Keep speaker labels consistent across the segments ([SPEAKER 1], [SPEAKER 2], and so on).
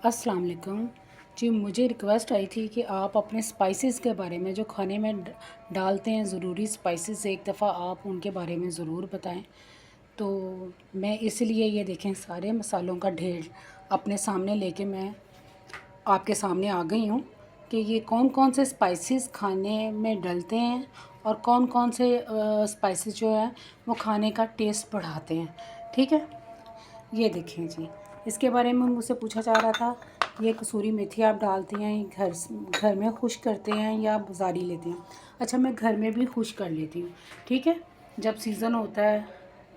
[SPEAKER 1] अस्सलाम वालेकुम जी। मुझे रिक्वेस्ट आई थी कि आप अपने स्पाइसेस के बारे में जो खाने में डालते हैं, ज़रूरी स्पाइसेस एक दफ़ा आप उनके बारे में ज़रूर बताएं। तो मैं इसलिए ये देखें सारे मसालों का ढेर अपने सामने लेके मैं आपके सामने आ गई हूँ कि ये कौन कौन से स्पाइसेस खाने में डलते हैं और कौन कौन से स्पाइसेस जो हैं वो खाने का टेस्ट बढ़ाते हैं। ठीक है, ये देखें जी। इसके बारे में मुझसे पूछा जा रहा था, ये कसूरी मेथी आप डालती हैं घर में खुश्क करते हैं या बाज़ारी लेते हैं? अच्छा, मैं घर में भी खुश्क कर लेती हूँ। ठीक है, जब सीज़न होता है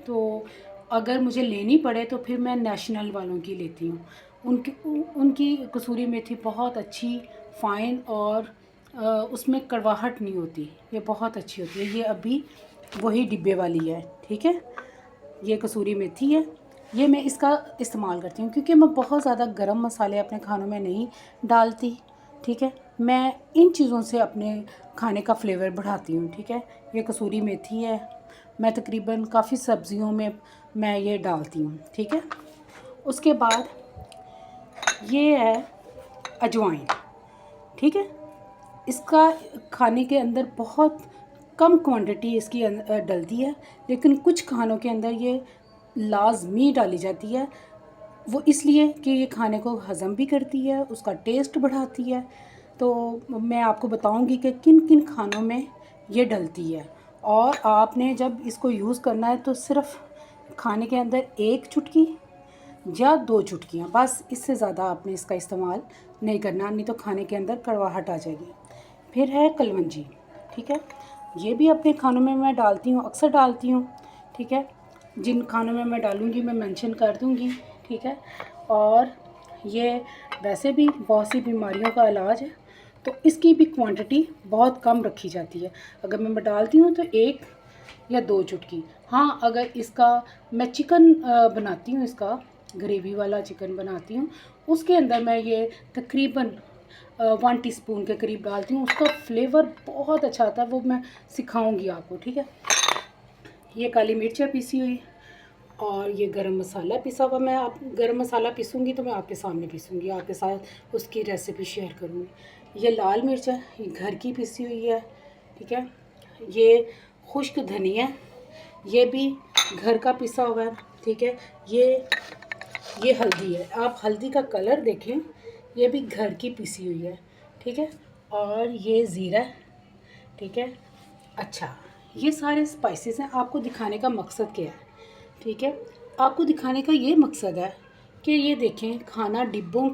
[SPEAKER 1] तो अगर मुझे लेनी पड़े तो फिर मैं नेशनल वालों की लेती हूँ। उनकी कसूरी मेथी बहुत अच्छी, फ़ाइन और उसमें कड़वाहट नहीं होती, ये बहुत अच्छी होती है। ये अभी वही डिब्बे वाली है। ठीक है, ये कसूरी मेथी है, ये मैं इसका इस्तेमाल करती हूँ क्योंकि मैं बहुत ज़्यादा गरम मसाले अपने खानों में नहीं डालती। ठीक है, मैं इन चीज़ों से अपने खाने का फ्लेवर बढ़ाती हूँ। ठीक है, ये कसूरी मेथी है, मैं तकरीबन काफ़ी सब्ज़ियों में मैं ये डालती हूँ। ठीक है, उसके बाद ये है अजवाइन। ठीक है, इसका खाने के अंदर बहुत कम क्वांटिटी इसकी डलती है, लेकिन कुछ खानों के अंदर ये लाजमी डाली जाती है। वो इसलिए कि ये खाने को हज़म भी करती है, उसका टेस्ट बढ़ाती है। तो मैं आपको बताऊंगी कि किन किन खानों में ये डलती है। और आपने जब इसको यूज़ करना है तो सिर्फ़ खाने के अंदर एक चुटकी या दो चुटकियाँ, बस, इससे ज़्यादा आपने इसका इस्तेमाल नहीं करना, नहीं तो खाने के अंदर कड़वाहट आ जाएगी। फिर है कलवंजी। ठीक है, ये भी अपने खानों में मैं डालती हूँ, अक्सर डालती हूँ। ठीक है, जिन खानों में मैं डालूँगी मैं मेंशन कर दूँगी। ठीक है, और ये वैसे भी बहुत सी बीमारियों का इलाज है, तो इसकी भी क्वांटिटी बहुत कम रखी जाती है। अगर मैं डालती हूँ तो एक या दो चुटकी। हाँ, अगर इसका मैं चिकन बनाती हूँ, इसका ग्रेवी वाला चिकन बनाती हूँ, उसके अंदर मैं ये तकरीबन 1 टीस्पून के करीब डालती हूँ। उसका फ्लेवर बहुत अच्छा आता है, वो मैं सिखाऊंगी आपको। ठीक है, ये काली मिर्च है पीसी हुई, और ये गरम मसाला पिसा हुआ। मैं आप गरम मसाला पीसूँगी तो मैं आपके सामने पीसूँगी, आपके साथ उसकी रेसिपी शेयर करूँगी। ये लाल मिर्च है, ये घर की पिसी हुई है। ठीक है, ये खुश्क धनिया, ये भी घर का पिसा हुआ है। ठीक है, ये हल्दी है, आप हल्दी का कलर देखें, ये भी घर की पिसी हुई है। ठीक है, और ये ज़ीरा। ठीक है, अच्छा, ये सारे स्पाइसेस हैं। आपको दिखाने का मकसद क्या है? ठीक है, आपको दिखाने का ये मकसद है कि ये देखें, खाना डिब्बों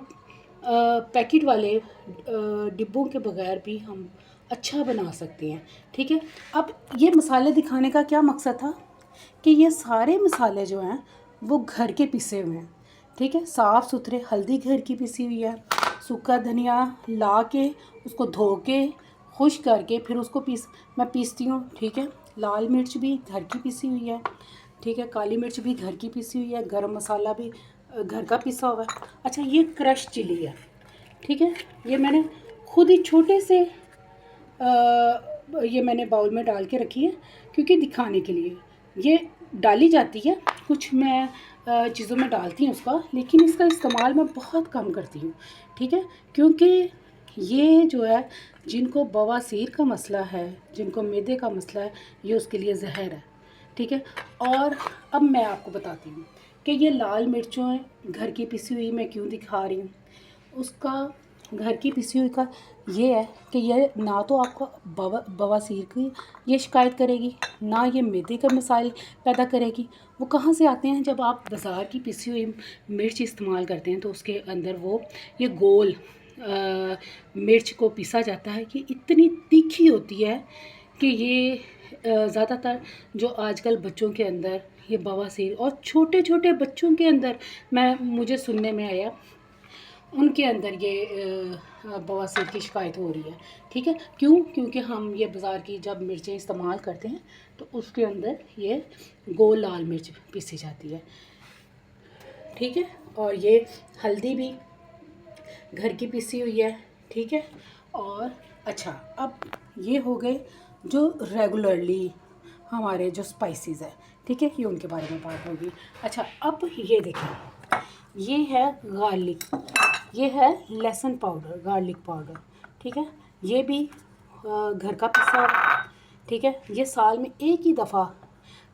[SPEAKER 1] पैकेट वाले डिब्बों के बगैर भी हम अच्छा बना सकते हैं। ठीक है, अब ये मसाले दिखाने का क्या मकसद था कि ये सारे मसाले जो हैं वो घर के पिसे हुए हैं। ठीक है, साफ़ सुथरे, हल्दी घर की पिसी हुई है, सूखा धनिया ला के उसको धो के खुश्क करके फिर उसको मैं पीसती हूँ। ठीक है, लाल मिर्च भी घर की पिसी हुई है। ठीक है, काली मिर्च भी घर की पिसी हुई है, गरम मसाला भी घर का पिसा हुआ है। अच्छा, ये क्रश चिली है। ठीक है, ये मैंने खुद ही छोटे से ये मैंने बाउल में डाल के रखी है क्योंकि दिखाने के लिए ये डाली जाती है। कुछ मैं चीज़ों में डालती हूँ उसका, लेकिन इसका इस्तेमाल मैं बहुत कम करती हूँ। ठीक है, क्योंकि ये जो है, जिनको बवासीर का मसला है, जिनको मैदे का मसला है, ये उसके लिए ज़हर है। ठीक है, और अब मैं आपको बताती हूँ कि ये लाल मिर्चों घर की पिसी हुई मैं क्यों दिखा रही हूँ। उसका घर की पिसी हुई का ये है कि ये ना तो आपको बवासीर की ये शिकायत करेगी, ना ये मैदे का मसाइल पैदा करेगी। वो कहाँ से आते हैं? जब आप बाज़ार की पिसी हुई मिर्च इस्तेमाल करते हैं तो उसके अंदर वो ये गोल मिर्च को पीसा जाता है कि इतनी तीखी होती है कि ये ज़्यादातर जो आजकल बच्चों के अंदर ये बवासीर, और छोटे छोटे बच्चों के अंदर मुझे सुनने में आया, उनके अंदर ये बवासीर की शिकायत हो रही है। ठीक है, क्यों? क्योंकि हम ये बाज़ार की जब मिर्चें इस्तेमाल करते हैं तो उसके अंदर ये गोल लाल मिर्च पीसी जाती है। ठीक है, और ये हल्दी भी घर की पिसी हुई है। ठीक है, और अच्छा, अब ये हो गए जो रेगुलरली हमारे जो स्पाइसेस है। ठीक है, ये उनके बारे में बात होगी। अच्छा, अब ये देखें, ये है गार्लिक। ये है लहसुन पाउडर, गार्लिक पाउडर, ठीक है। ये भी घर का पिसा हुआ, ठीक है। ये साल में एक ही दफ़ा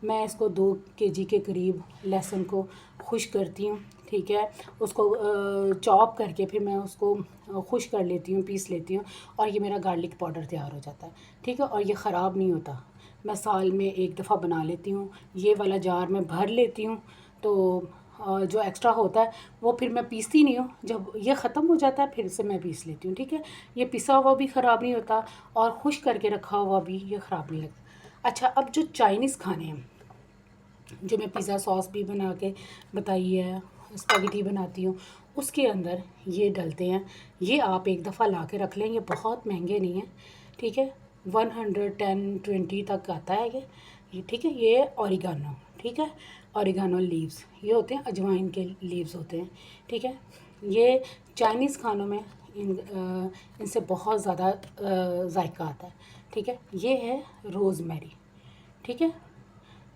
[SPEAKER 1] मैं इसको 2 केजी के करीब लहसुन को खुश करती हूँ, ठीक है। उसको चॉप करके फिर मैं उसको खुश कर लेती हूँ, पीस लेती हूँ, और ये मेरा गार्लिक पाउडर तैयार हो जाता है, ठीक है। और ये ख़राब नहीं होता, मैं साल में एक दफ़ा बना लेती हूँ। ये वाला जार मैं भर लेती हूँ, तो जो एक्स्ट्रा होता है वो फिर मैं पीसती नहीं हूँ, जब ये ख़त्म हो जाता है फिर से मैं पीस लेती हूँ, ठीक है। ये पिसा हुआ भी ख़राब नहीं होता और खुश करके रखा हुआ भी ये ख़राब नहीं लगता। अच्छा, अब जो चाइनीज़ खाने हैं, जो मैं पिज़्ज़ा सॉस भी बना के बताई है, स्पैगेटी बनाती हूँ, उसके अंदर ये डलते हैं। ये आप एक दफ़ा ला के रख लें, ये बहुत महंगे नहीं हैं, ठीक है। 110-20 तक आता है ये, ठीक है। ये ऑरिगानो, ठीक है, ऑरिगानो लीव्स ये होते हैं, अजवाइन के लीव्स होते हैं, ठीक है। ये चाइनीज़ खानों में इनसे बहुत ज़्यादा जायका आता है, ठीक है। ये है रोज़मेरी, ठीक है।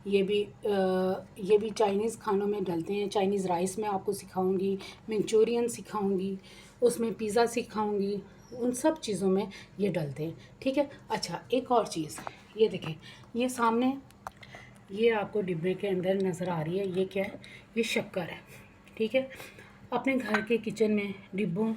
[SPEAKER 1] ये भी चाइनीज़ खानों में डलते हैं। चाइनीज़ राइस में आपको सिखाऊंगी, मंचूरियन सिखाऊंगी, उसमें पिज़्ज़ा सिखाऊंगी, उन सब चीज़ों में ये डलते हैं, ठीक है। अच्छा, एक और चीज़, ये देखें, ये सामने ये आपको डिब्बे के अंदर नज़र आ रही है, ये क्या है? ये शक्कर है, ठीक है। अपने घर के किचन में डिब्बों,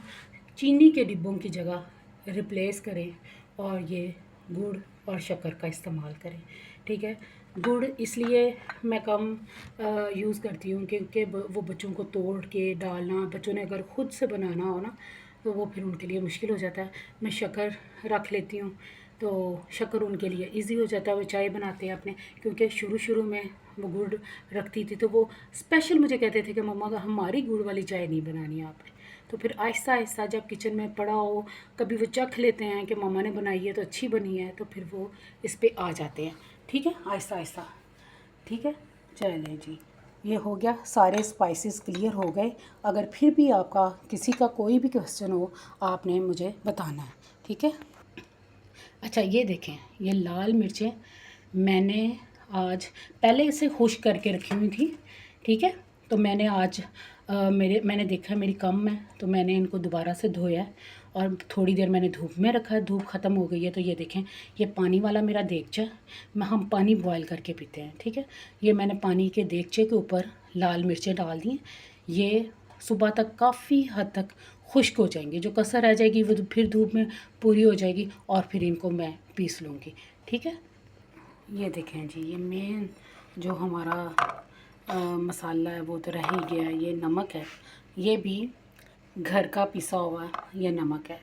[SPEAKER 1] चीनी के डिब्बों की जगह रिप्लेस करें और ये गुड़ और शक्कर का इस्तेमाल करें, ठीक है। गुड़ इसलिए मैं कम यूज़ करती हूँ क्योंकि वो बच्चों को तोड़ के डालना, बच्चों ने अगर ख़ुद से बनाना हो ना तो वो फिर उनके लिए मुश्किल हो जाता है। मैं शक्कर रख लेती हूँ, तो शक्कर उनके लिए इजी हो जाता है। वो चाय बनाते हैं अपने, क्योंकि शुरू में वो गुड़ रखती थी तो वो स्पेशल मुझे कहते थे कि मम्मा का हमारी गुड़ वाली चाय नहीं बनानी है आपने। तो फिर आहिस्ता आहिस्ता जब किचन में पड़ा हो, कभी वो चख लेते हैं कि मम्मा ने बनाई है तो अच्छी बनी है, तो फिर वो इस पे आ जाते हैं, ठीक है, आहिस्ता आहिस्ता, ठीक है। चलें जी, ये हो गया, सारे स्पाइसेस क्लियर हो गए। अगर फिर भी आपका किसी का कोई भी क्वेश्चन हो, आपने मुझे बताना है, ठीक है। अच्छा, ये देखें, ये लाल मिर्चें मैंने आज पहले इसे खुश्क करके रखी हुई थी, ठीक है। तो मैंने आज मैंने देखा मेरी कम है तो मैंने इनको दोबारा से धोया है और थोड़ी देर मैंने धूप में रखा है। धूप ख़त्म हो गई है तो ये देखें, ये पानी वाला मेरा देगचा है, हम पानी बॉयल करके पीते हैं, ठीक है। ये मैंने पानी के देगचे के ऊपर लाल मिर्चें डाल दी हैं। ये सुबह तक काफ़ी हद तक खुश्क हो जाएंगी, जो कसर रह जाएगी वो फिर धूप में पूरी हो जाएगी और फिर इनको मैं पीस लूँगी, ठीक है। ये देखें जी, ये मेन जो हमारा मसाला है वो तो रह ही गया, ये नमक है, ये भी घर का पिसा हुआ ये नमक है,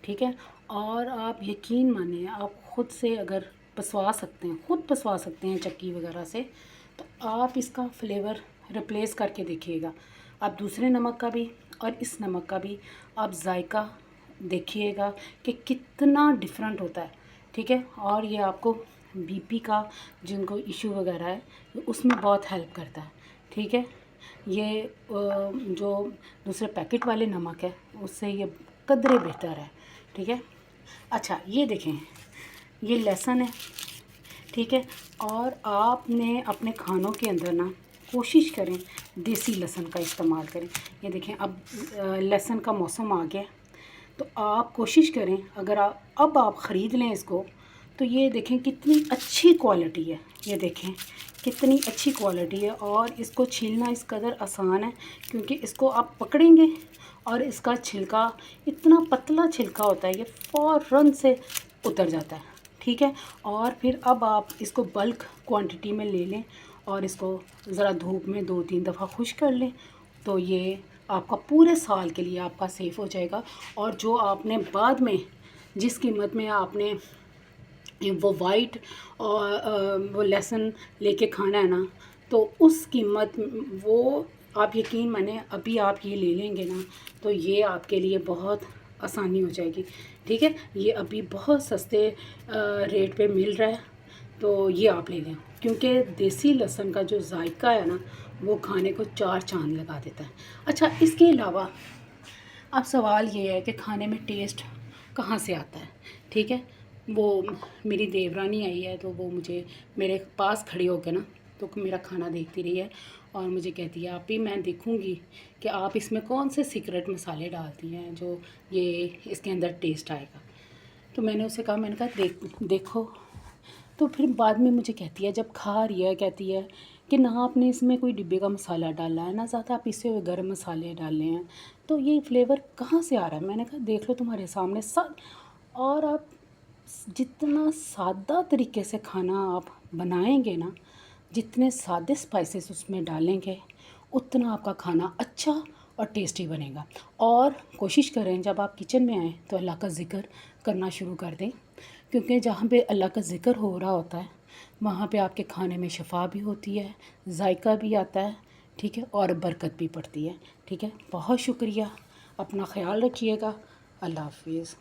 [SPEAKER 1] ठीक है। और आप यकीन मानिए, आप ख़ुद से अगर पसवा सकते हैं, ख़ुद पसवा सकते हैं चक्की वगैरह से, तो आप इसका फ्लेवर रिप्लेस करके देखिएगा। आप दूसरे नमक का भी और इस नमक का भी आप जायका देखिएगा कि कितना डिफरेंट होता है, ठीक है। और ये आपको बीपी का जिनको इशू वगैरह है उसमें बहुत हेल्प करता है, ठीक है। ये जो दूसरे पैकेट वाले नमक है उससे ये कदरे बेहतर है, ठीक है। अच्छा, ये देखें, ये लहसुन है, ठीक है। और आपने अपने खानों के अंदर ना कोशिश करें देसी लहसुन का इस्तेमाल करें। ये देखें, अब लहसुन का मौसम आ गया, तो आप कोशिश करें, अगर अब आप ख़रीद लें इसको, तो ये देखें कितनी अच्छी क्वालिटी है, ये देखें कितनी अच्छी क्वालिटी है। और इसको छीलना इस कदर आसान है क्योंकि इसको आप पकड़ेंगे और इसका छिलका इतना पतला छिलका होता है, ये फ़ौरन से उतर जाता है, ठीक है। और फिर अब आप इसको बल्क क्वांटिटी में ले लें और इसको ज़रा धूप में 2-3 दफ़ा खुश्क कर लें, तो ये आपका पूरे साल के लिए आपका सेफ़ हो जाएगा। और जो आपने बाद में जिस कीमत में आपने वो वाइट और वो लहसुन लेके खाना है ना, तो उस कीमत वो आप यकीन माने अभी आप ये ले लेंगे ना तो ये आपके लिए बहुत आसानी हो जाएगी, ठीक है। ये अभी बहुत सस्ते रेट पे मिल रहा है, तो ये आप ले लें, क्योंकि देसी लहसुन का जो जायका है ना वो खाने को 4 चाँद लगा देता है। अच्छा, इसके अलावा अब सवाल ये है कि खाने में टेस्ट कहाँ से आता है, ठीक है। वो मेरी देवरानी आई है तो वो मुझे मेरे पास खड़ी होकर ना तो मेरा खाना देखती रही है और मुझे कहती है आपी मैं देखूँगी कि आप इसमें कौन से सीक्रेट मसाले डालती हैं जो ये इसके अंदर टेस्ट आएगा। तो मैंने उसे कहा, मैंने कहा देखो। तो फिर बाद में मुझे कहती है, जब खा रही है, कहती है कि ना आपने इसमें कोई डिब्बे का मसाला डाला है, ना ज़्यादा पिसे हुए गर्म मसाले डाले हैं, तो ये फ्लेवर कहाँ से आ रहा है। मैंने कहा देख लो तुम्हारे सामने सब, और आप जितना सादा तरीके से खाना आप बनाएंगे ना, जितने सादे स्पाइसेस उसमें डालेंगे, उतना आपका खाना अच्छा और टेस्टी बनेगा। और कोशिश करें जब आप किचन में आएँ तो अल्लाह का ज़िक्र करना शुरू कर दें, क्योंकि जहाँ पे अल्लाह का ज़िक्र हो रहा होता है वहाँ पे आपके खाने में शफ़ा भी होती है, जायका भी आता है, ठीक है, और बरकत भी पड़ती है। ठीक है, बहुत शुक्रिया, अपना ख्याल रखिएगा, अल्लाह हाफिज़।